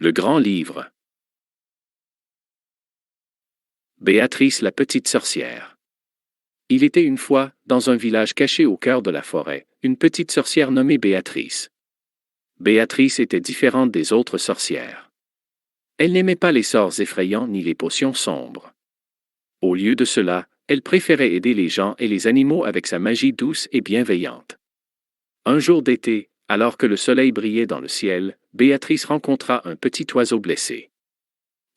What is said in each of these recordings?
Le grand livre. Béatrice la petite sorcière. Il était une fois, dans un village caché au cœur de la forêt, une petite sorcière nommée Béatrice. Béatrice était différente des autres sorcières. Elle n'aimait pas les sorts effrayants ni les potions sombres. Au lieu de cela, elle préférait aider les gens et les animaux avec sa magie douce et bienveillante. Un jour d'été, alors que le soleil brillait dans le ciel, Béatrice rencontra un petit oiseau blessé.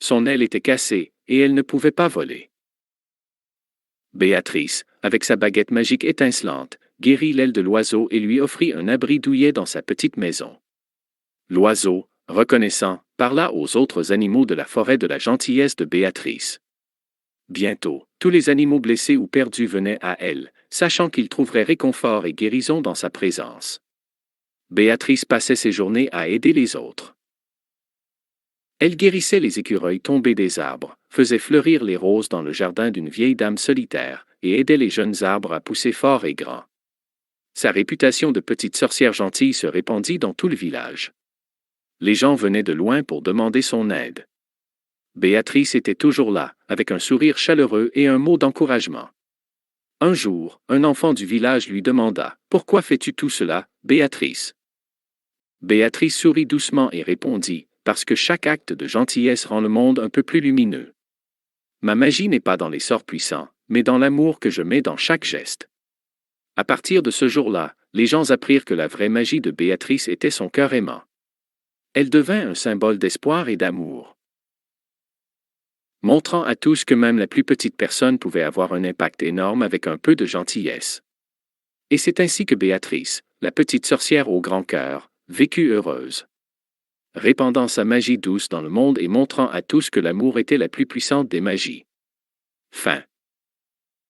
Son aile était cassée, et elle ne pouvait pas voler. Béatrice, avec sa baguette magique étincelante, guérit l'aile de l'oiseau et lui offrit un abri douillet dans sa petite maison. L'oiseau, reconnaissant, parla aux autres animaux de la forêt de la gentillesse de Béatrice. Bientôt, tous les animaux blessés ou perdus venaient à elle, sachant qu'ils trouveraient réconfort et guérison dans sa présence. Béatrice passait ses journées à aider les autres. Elle guérissait les écureuils tombés des arbres, faisait fleurir les roses dans le jardin d'une vieille dame solitaire, et aidait les jeunes arbres à pousser forts et grands. Sa réputation de petite sorcière gentille se répandit dans tout le village. Les gens venaient de loin pour demander son aide. Béatrice était toujours là, avec un sourire chaleureux et un mot d'encouragement. Un jour, un enfant du village lui demanda « Pourquoi fais-tu tout cela, Béatrice ?» Béatrice sourit doucement et répondit « Parce que chaque acte de gentillesse rend le monde un peu plus lumineux. Ma magie n'est pas dans les sorts puissants, mais dans l'amour que je mets dans chaque geste. » À partir de ce jour-là, les gens apprirent que la vraie magie de Béatrice était son cœur aimant. Elle devint un symbole d'espoir et d'amour, montrant à tous que même la plus petite personne pouvait avoir un impact énorme avec un peu de gentillesse. Et c'est ainsi que Béatrice, la petite sorcière au grand cœur, vécut heureuse, répandant sa magie douce dans le monde et montrant à tous que l'amour était la plus puissante des magies. Fin.